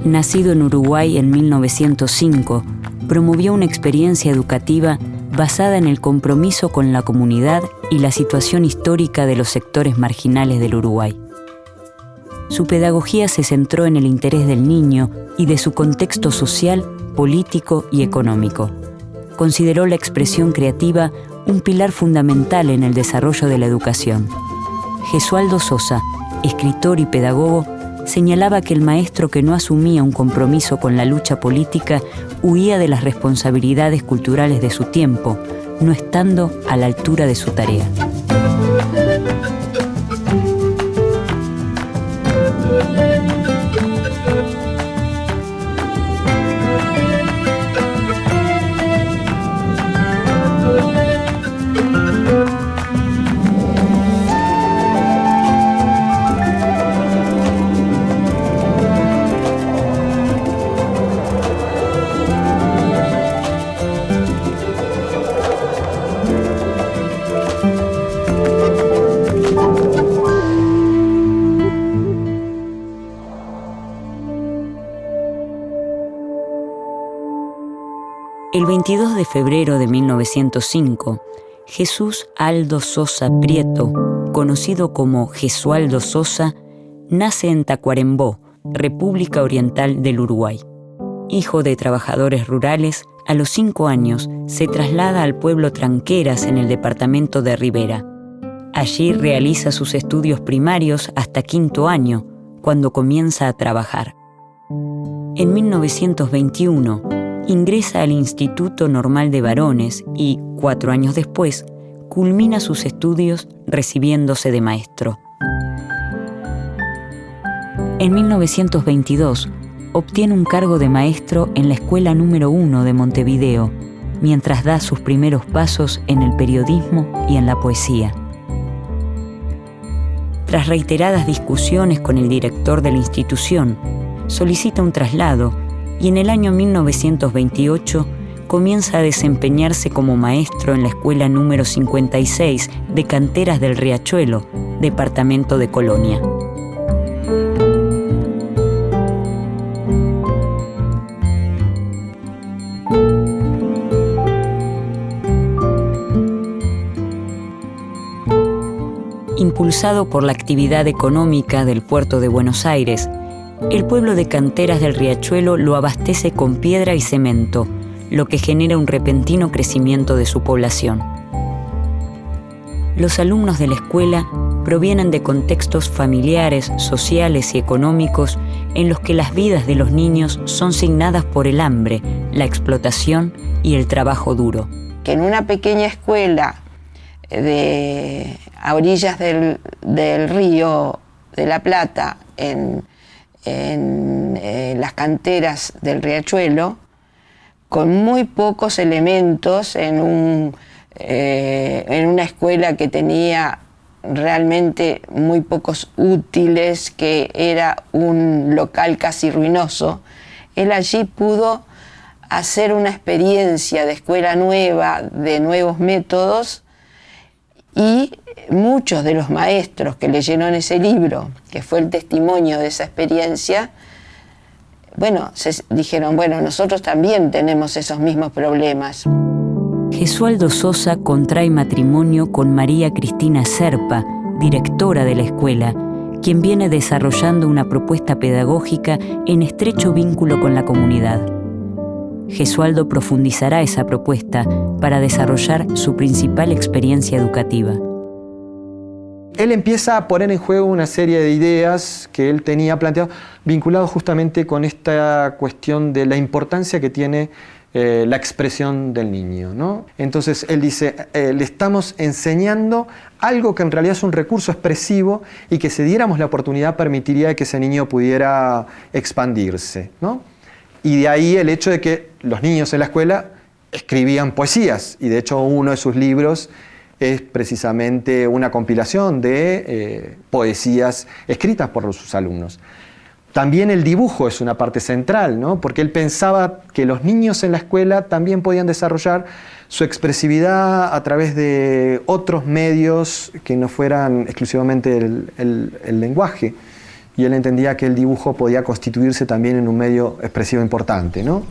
nacido en Uruguay en 1905, promovió una experiencia educativa basada en el compromiso con la comunidad y la situación histórica de los sectores marginales del Uruguay. Su pedagogía se centró en el interés del niño y de su contexto social, político y económico. Consideró la expresión creativa un pilar fundamental en el desarrollo de la educación. Gesualdo Sosa, escritor y pedagogo, señalaba que el maestro que no asumía un compromiso con la lucha política huía de las responsabilidades culturales de su tiempo, no estando a la altura de su tarea. El 22 de febrero de 1905, Jesús Aldo Sosa Prieto, conocido como Gesualdo Sosa, nace en Tacuarembó, República Oriental del Uruguay. Hijo de trabajadores rurales, a los 5 años se traslada al pueblo Tranqueras en el departamento de Rivera. Allí realiza sus estudios primarios hasta 5º año, cuando comienza a trabajar. En 1921, ingresa al Instituto Normal de Varones y, 4 años después, culmina sus estudios recibiéndose de maestro. En 1922, obtiene un cargo de maestro en la Escuela número 1 de Montevideo, mientras da sus primeros pasos en el periodismo y en la poesía. Tras reiteradas discusiones con el director de la institución, solicita un traslado y en el año 1928 comienza a desempeñarse como maestro en la Escuela número 56 de Canteras del Riachuelo, departamento de Colonia. Impulsado por la actividad económica del puerto de Buenos Aires, el pueblo de Canteras del Riachuelo lo abastece con piedra y cemento, lo que genera un repentino crecimiento de su población. Los alumnos de la escuela provienen de contextos familiares, sociales y económicos en los que las vidas de los niños son signadas por el hambre, la explotación y el trabajo duro. Que en una pequeña escuela a orillas del río de la Plata, en las canteras del Riachuelo, con muy pocos elementos, en una escuela que tenía realmente muy pocos útiles, que era un local casi ruinoso, él allí pudo hacer una experiencia de escuela nueva, de nuevos métodos, y muchos de los maestros que leyeron ese libro, que fue el testimonio de esa experiencia, dijeron, nosotros también tenemos esos mismos problemas. Gesualdo Sosa contrae matrimonio con María Cristina Serpa, directora de la escuela, quien viene desarrollando una propuesta pedagógica en estrecho vínculo con la comunidad. Gesualdo profundizará esa propuesta para desarrollar su principal experiencia educativa. Él empieza a poner en juego una serie de ideas que él tenía planteado, vinculados justamente con esta cuestión de la importancia que tiene la expresión del niño, ¿no? Entonces él dice, le estamos enseñando algo que en realidad es un recurso expresivo y que si diéramos la oportunidad permitiría que ese niño pudiera expandirse, ¿no? Y de ahí el hecho de que los niños en la escuela escribían poesías, y de hecho uno de sus libros es precisamente una compilación de poesías escritas por sus alumnos. También el dibujo es una parte central, ¿no? Porque él pensaba que los niños en la escuela también podían desarrollar su expresividad a través de otros medios que no fueran exclusivamente el lenguaje. y él entendía que el dibujo podía constituirse también en un medio expresivo importante, ¿no?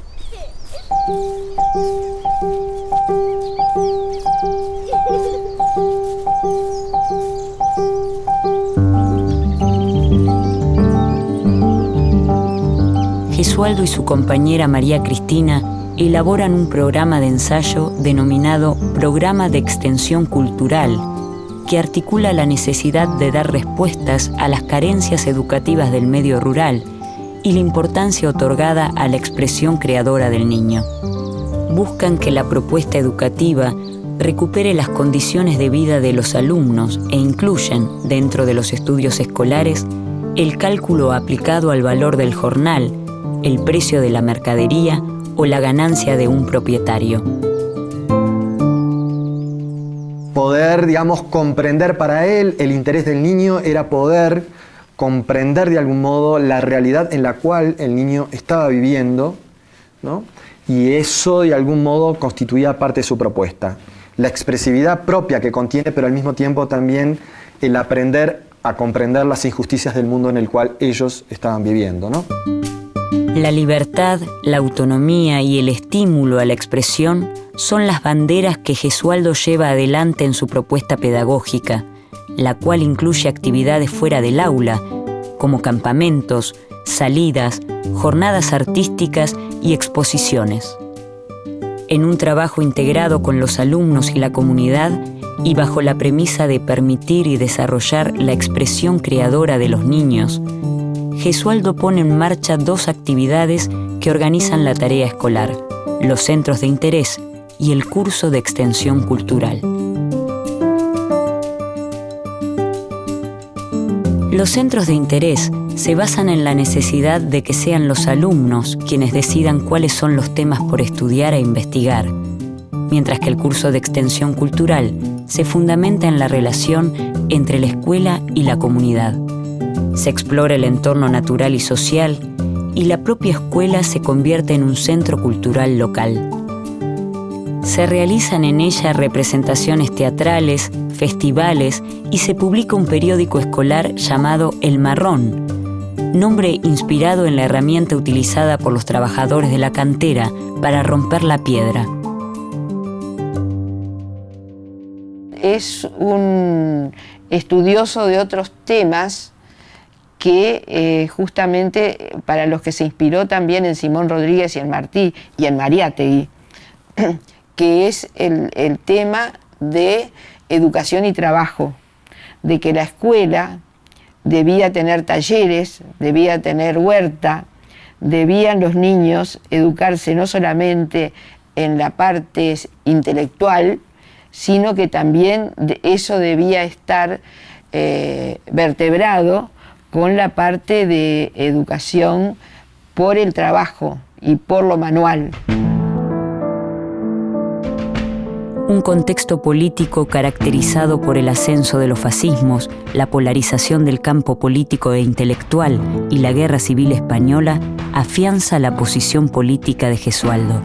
Gesualdo y su compañera María Cristina elaboran un programa de ensayo denominado Programa de Extensión Cultural, que articula la necesidad de dar respuestas a las carencias educativas del medio rural y la importancia otorgada a la expresión creadora del niño. Buscan que la propuesta educativa recupere las condiciones de vida de los alumnos e incluyen, dentro de los estudios escolares, el cálculo aplicado al valor del jornal, el precio de la mercadería o la ganancia de un propietario. Poder, digamos, comprender para él, el interés del niño era poder comprender de algún modo la realidad en la cual el niño estaba viviendo, ¿no? Y eso de algún modo constituía parte de su propuesta. La expresividad propia que contiene, pero al mismo tiempo también el aprender a comprender las injusticias del mundo en el cual ellos estaban viviendo, ¿no? La libertad, la autonomía y el estímulo a la expresión son las banderas que Gesualdo lleva adelante en su propuesta pedagógica, la cual incluye actividades fuera del aula, como campamentos, salidas, jornadas artísticas y exposiciones. En un trabajo integrado con los alumnos y la comunidad, y bajo la premisa de permitir y desarrollar la expresión creadora de los niños, Gesualdo pone en marcha 2 actividades que organizan la tarea escolar: los centros de interés y el curso de extensión cultural. Los centros de interés se basan en la necesidad de que sean los alumnos quienes decidan cuáles son los temas por estudiar e investigar, mientras que el curso de extensión cultural se fundamenta en la relación entre la escuela y la comunidad. Se explora el entorno natural y social, y la propia escuela se convierte en un centro cultural local. Se realizan en ella representaciones teatrales, festivales y se publica un periódico escolar llamado El Marrón, nombre inspirado en la herramienta utilizada por los trabajadores de la cantera para romper la piedra. Es un estudioso de otros temas que justamente para los que se inspiró también en Simón Rodríguez y en Martí y en Mariátegui, que es el tema de educación y trabajo, de que la escuela debía tener talleres, debía tener huerta, debían los niños educarse no solamente en la parte intelectual, sino que también eso debía estar vertebrado con la parte de educación por el trabajo y por lo manual. Un contexto político caracterizado por el ascenso de los fascismos, la polarización del campo político e intelectual y la Guerra Civil Española afianza la posición política de Gesualdo.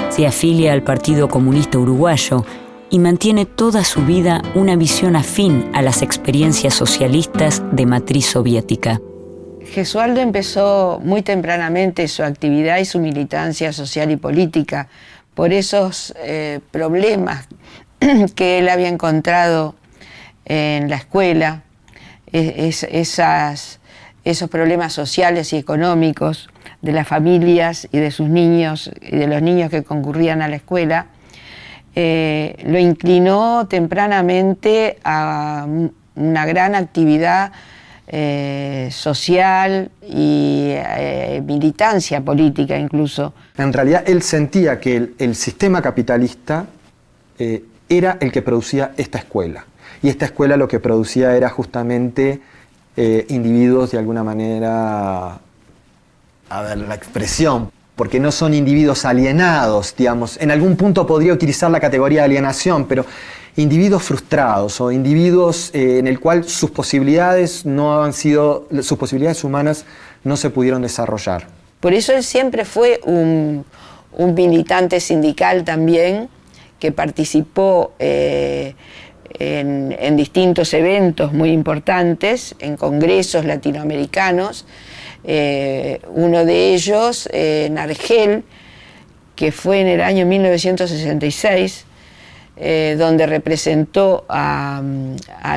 Se afilia al Partido Comunista Uruguayo y mantiene toda su vida una visión afín a las experiencias socialistas de matriz soviética. Gesualdo empezó muy tempranamente su actividad y su militancia social y política por esos problemas que él había encontrado en la escuela, esos problemas sociales y económicos de las familias y de sus niños y de los niños que concurrían a la escuela. Lo inclinó tempranamente a una gran actividad social y militancia política incluso. En realidad él sentía que el sistema capitalista era el que producía esta escuela. Y esta escuela lo que producía era justamente individuos de alguna manera, a ver, la expresión, porque no son individuos alienados, digamos. En algún punto podría utilizar la categoría de alienación, pero individuos frustrados o individuos en el cual sus posibilidades humanas no se pudieron desarrollar. Por eso él siempre fue un militante sindical también, que participó en distintos eventos muy importantes, en congresos latinoamericanos. Uno de ellos en Argel, que fue en el año 1966, donde representó a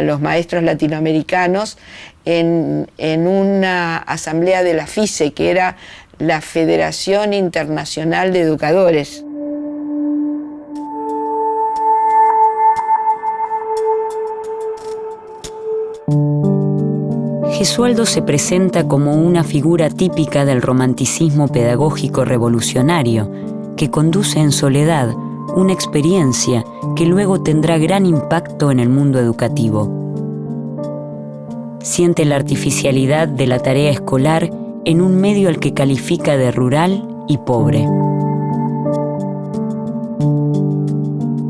los maestros latinoamericanos en una asamblea de la FICE, que era la Federación Internacional de Educadores. Gesualdo se presenta como una figura típica del romanticismo pedagógico revolucionario, que conduce en soledad una experiencia que luego tendrá gran impacto en el mundo educativo. Siente la artificialidad de la tarea escolar en un medio al que califica de rural y pobre.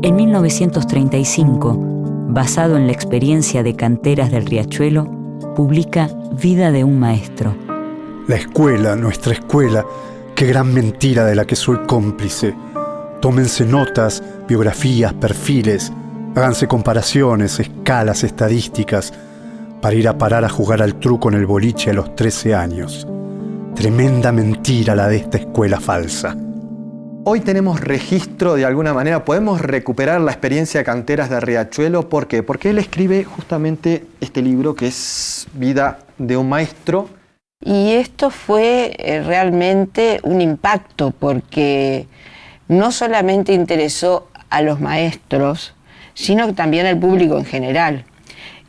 En 1935, basado en la experiencia de canteras del Riachuelo, publica Vida de un maestro. La escuela, nuestra escuela, qué gran mentira de la que soy cómplice. Tómense notas, biografías, perfiles, háganse comparaciones, escalas, estadísticas, para ir a parar a jugar al truco en el boliche a los 13 años. Tremenda mentira la de esta escuela falsa. Hoy tenemos registro de alguna manera, podemos recuperar la experiencia de canteras de Riachuelo. ¿Por qué? Porque él escribe justamente este libro que es Vida de un maestro. Y esto fue realmente un impacto, porque no solamente interesó a los maestros, sino también al público en general.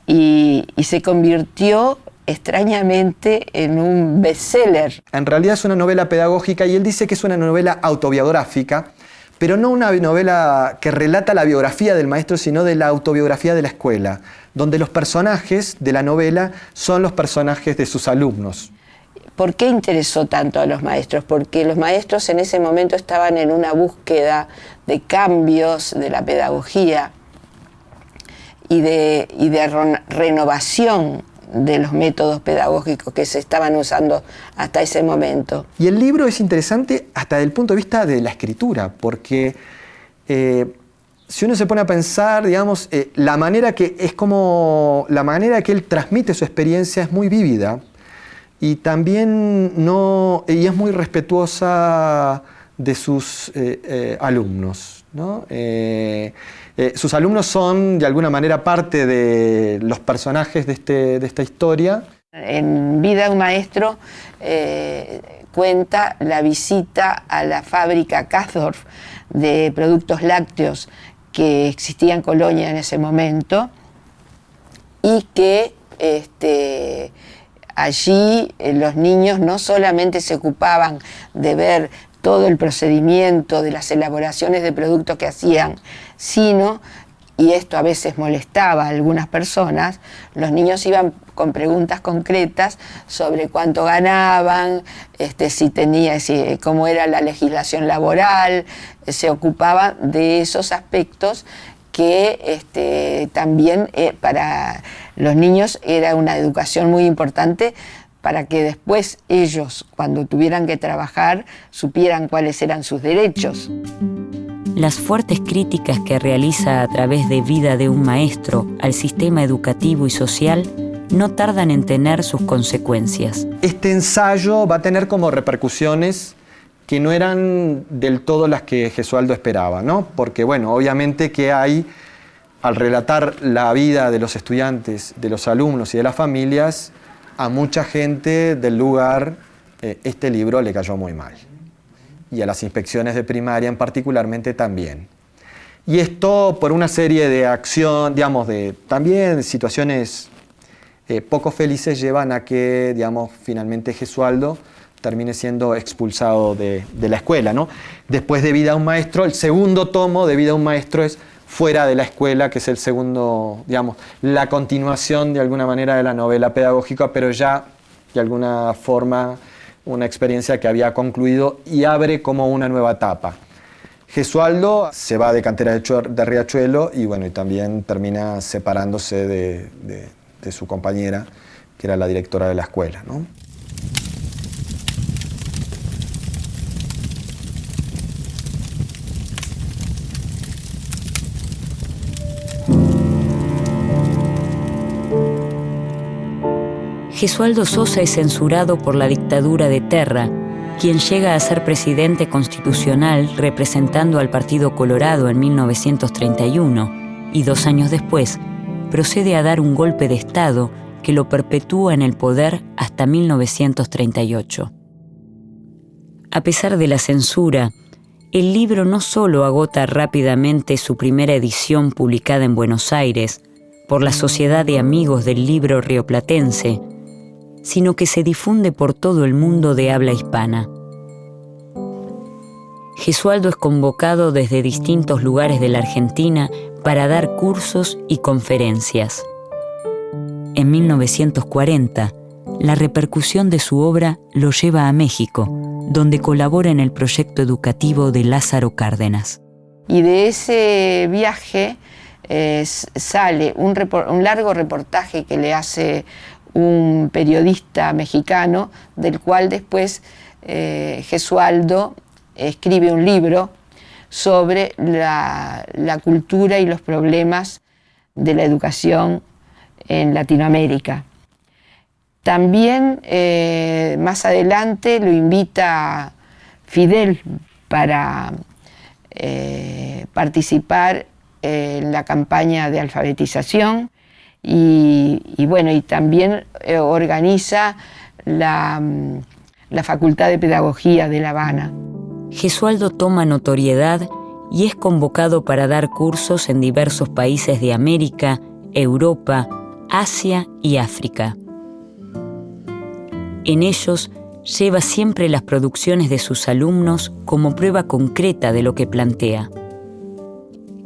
Y se convirtió extrañamente en un bestseller. En realidad es una novela pedagógica y él dice que es una novela autobiográfica, pero no una novela que relata la biografía del maestro, sino de la autobiografía de la escuela, donde los personajes de la novela son los personajes de sus alumnos. ¿Por qué interesó tanto a los maestros? Porque los maestros en ese momento estaban en una búsqueda de cambios de la pedagogía y de renovación de los métodos pedagógicos que se estaban usando hasta ese momento. Y el libro es interesante hasta desde el punto de vista de la escritura, porque si uno se pone a pensar, digamos, la manera que él transmite su experiencia es muy vívida y también y es muy respetuosa de sus alumnos, ¿no? Sus alumnos son de alguna manera parte de los personajes de esta historia. En Vida de un maestro cuenta la visita a la fábrica Kasdorf de productos lácteos que existía en Colonia en ese momento, y que allí los niños no solamente se ocupaban de ver todo el procedimiento de las elaboraciones de productos que hacían, sino, y esto a veces molestaba a algunas personas, los niños iban con preguntas concretas sobre cuánto ganaban, cómo era la legislación laboral, se ocupaban de esos aspectos que también para los niños era una educación muy importante, para que después ellos, cuando tuvieran que trabajar, supieran cuáles eran sus derechos. Las fuertes críticas que realiza a través de Vida de un maestro al sistema educativo y social no tardan en tener sus consecuencias. Este ensayo va a tener como repercusiones que no eran del todo las que Gesualdo esperaba, ¿no? Porque, bueno, obviamente que hay, al relatar la vida de los estudiantes, de los alumnos y de las familias, a mucha gente del lugar este libro le cayó muy mal. Y a las inspecciones de primaria en particularmente también. Y esto por una serie de acción, digamos, también situaciones poco felices llevan a que, digamos, finalmente Gesualdo termine siendo expulsado de la escuela, ¿no? Después de Vida a un maestro, el segundo tomo de Vida a un maestro es Fuera de la escuela, que es el segundo, digamos, la continuación de alguna manera de la novela pedagógica, pero ya de alguna forma una experiencia que había concluido y abre como una nueva etapa. Gesualdo se va de Canteras de Riachuelo y bueno, y también termina separándose de su compañera, que era la directora de la escuela, ¿no? Gesualdo Sosa es censurado por la dictadura de Terra, quien llega a ser presidente constitucional representando al Partido Colorado en 1931 y 2 años después procede a dar un golpe de Estado que lo perpetúa en el poder hasta 1938. A pesar de la censura, el libro no solo agota rápidamente su primera edición publicada en Buenos Aires por la Sociedad de Amigos del Libro Rioplatense, sino que se difunde por todo el mundo de habla hispana. Gesualdo es convocado desde distintos lugares de la Argentina para dar cursos y conferencias. En 1940, la repercusión de su obra lo lleva a México, donde colabora en el proyecto educativo de Lázaro Cárdenas. Y de ese viaje sale un largo reportaje que le hace un periodista mexicano, del cual después Gesualdo escribe un libro sobre la cultura y los problemas de la educación en Latinoamérica. También más adelante lo invita Fidel para participar en la campaña de alfabetización y también organiza la Facultad de Pedagogía de La Habana. Gesualdo toma notoriedad y es convocado para dar cursos en diversos países de América, Europa, Asia y África. En ellos lleva siempre las producciones de sus alumnos como prueba concreta de lo que plantea.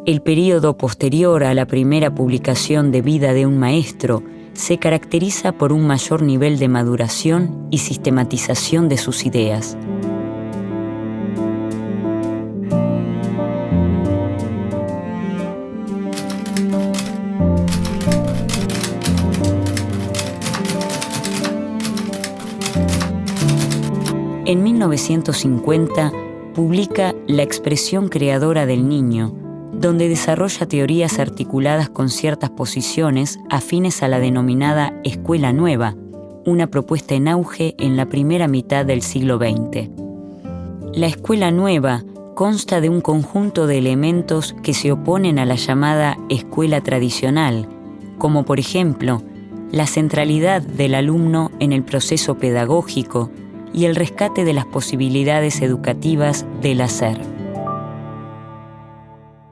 El período posterior a la primera publicación de Vida de un maestro se caracteriza por un mayor nivel de maduración y sistematización de sus ideas. En 1950 publica La expresión creadora del niño, donde desarrolla teorías articuladas con ciertas posiciones afines a la denominada Escuela Nueva, una propuesta en auge en la primera mitad del siglo XX. La Escuela Nueva consta de un conjunto de elementos que se oponen a la llamada escuela tradicional, como por ejemplo, la centralidad del alumno en el proceso pedagógico y el rescate de las posibilidades educativas del hacer.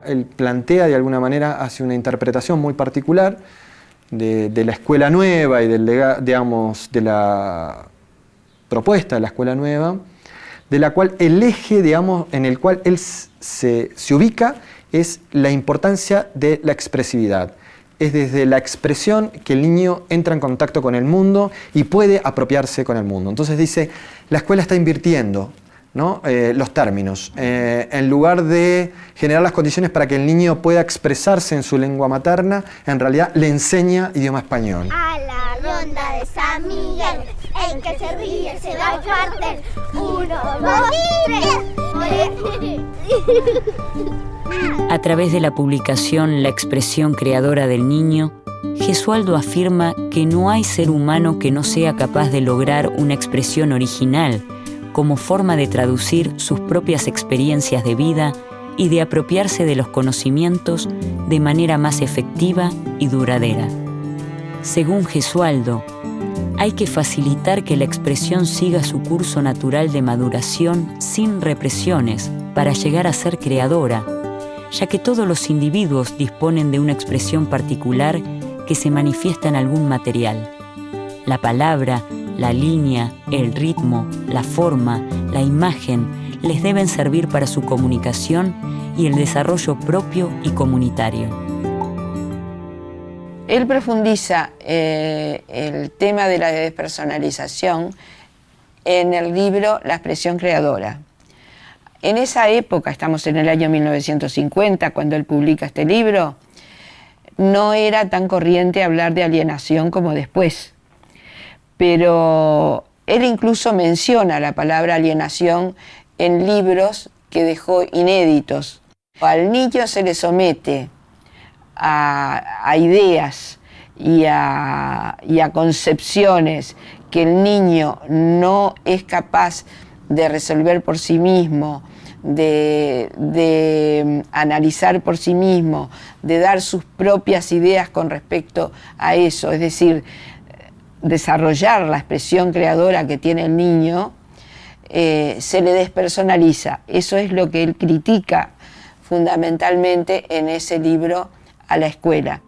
Él plantea de alguna manera, hace una interpretación muy particular de la Escuela Nueva y de la propuesta de la Escuela Nueva, de la cual el eje, en el cual él se ubica es la importancia de la expresividad. Es desde la expresión que el niño entra en contacto con el mundo y puede apropiarse con el mundo. Entonces dice, la escuela está invirtiendo, ¿no? Los términos. En lugar de generar las condiciones para que el niño pueda expresarse en su lengua materna, en realidad le enseña idioma español. A la ronda de San Miguel, el que se ríe se da el cartel. 1, 2, 3. A través de la publicación La expresión creadora del niño, Gesualdo afirma que no hay ser humano que no sea capaz de lograr una expresión original como forma de traducir sus propias experiencias de vida y de apropiarse de los conocimientos de manera más efectiva y duradera. Según Gesualdo, hay que facilitar que la expresión siga su curso natural de maduración sin represiones para llegar a ser creadora, ya que todos los individuos disponen de una expresión particular que se manifiesta en algún material. La palabra, la línea, el ritmo, la forma, la imagen les deben servir para su comunicación y el desarrollo propio y comunitario. Él profundiza el tema de la despersonalización en el libro La expresión creadora. En esa época, estamos en el año 1950, cuando él publica este libro, no era tan corriente hablar de alienación como después. Pero él incluso menciona la palabra alienación en libros que dejó inéditos. Al niño se le somete a ideas y a concepciones que el niño no es capaz de resolver por sí mismo, de analizar por sí mismo, de dar sus propias ideas con respecto a eso, es decir, desarrollar la expresión creadora que tiene el niño, se le despersonaliza. Eso es lo que él critica fundamentalmente en ese libro a la escuela.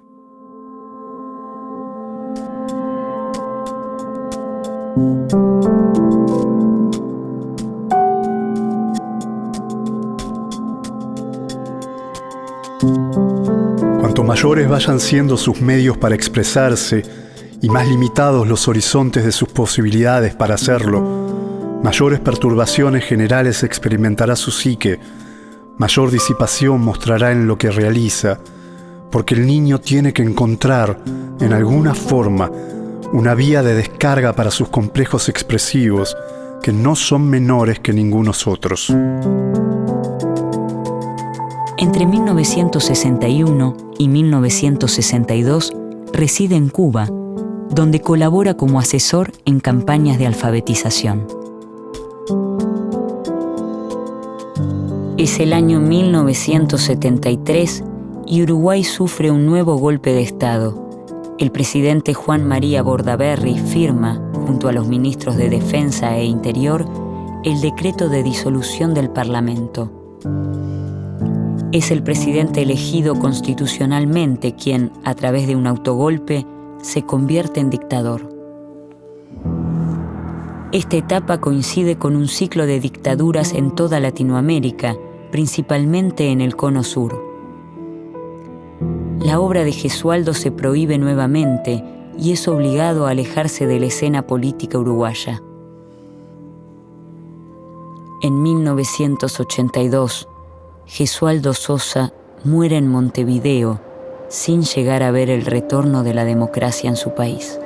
Cuanto mayores vayan siendo sus medios para expresarse y más limitados los horizontes de sus posibilidades para hacerlo, mayores perturbaciones generales experimentará su psique, mayor disipación mostrará en lo que realiza, porque el niño tiene que encontrar, en alguna forma, una vía de descarga para sus complejos expresivos, que no son menores que ningunos otros. Entre 1961 y 1962 reside en Cuba, donde colabora como asesor en campañas de alfabetización. Es el año 1973 y Uruguay sufre un nuevo golpe de Estado. El presidente Juan María Bordaberry firma, junto a los ministros de Defensa e Interior, el decreto de disolución del Parlamento. Es el presidente elegido constitucionalmente quien, a través de un autogolpe, se convierte en dictador. Esta etapa coincide con un ciclo de dictaduras en toda Latinoamérica, principalmente en el Cono Sur. La obra de Gesualdo se prohíbe nuevamente y es obligado a alejarse de la escena política uruguaya. En 1982, Gesualdo Sosa muere en Montevideo sin llegar a ver el retorno de la democracia en su país.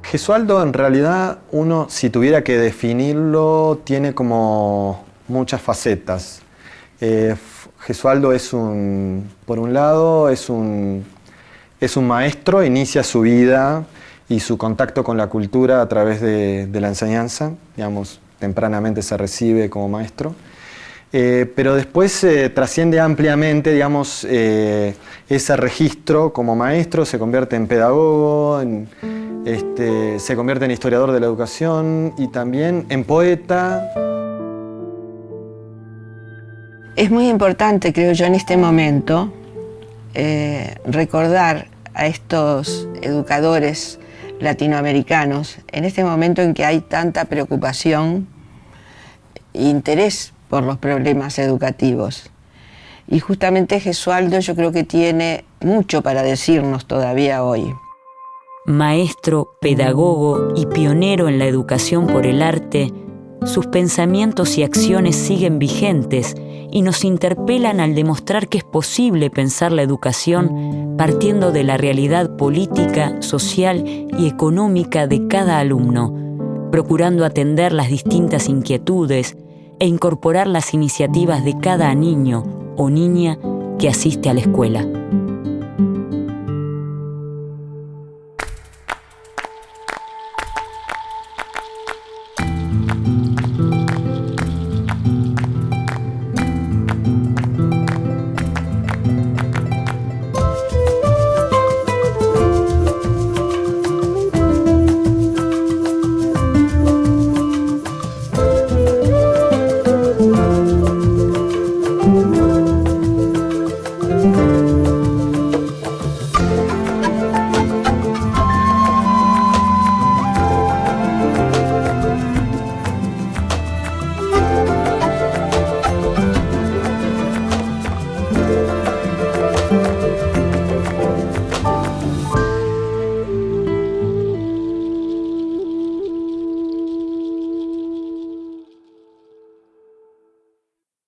Gesualdo, en realidad, uno, si tuviera que definirlo, tiene como muchas facetas. Gesualdo por un lado, es un maestro, inicia su vida y su contacto con la cultura a través de la enseñanza, digamos, tempranamente se recibe como maestro. Pero después trasciende ampliamente, digamos, ese registro como maestro, se convierte en pedagogo, se convierte en historiador de la educación y también en poeta. Es muy importante, creo yo, en este momento, recordar a estos educadores latinoamericanos, en este momento en que hay tanta preocupación e interés por los problemas educativos. Y justamente Gesualdo yo creo que tiene mucho para decirnos todavía hoy. Maestro, pedagogo y pionero en la educación por el arte, sus pensamientos y acciones siguen vigentes y nos interpelan al demostrar que es posible pensar la educación partiendo de la realidad política, social y económica de cada alumno, procurando atender las distintas inquietudes e incorporar las iniciativas de cada niño o niña que asiste a la escuela.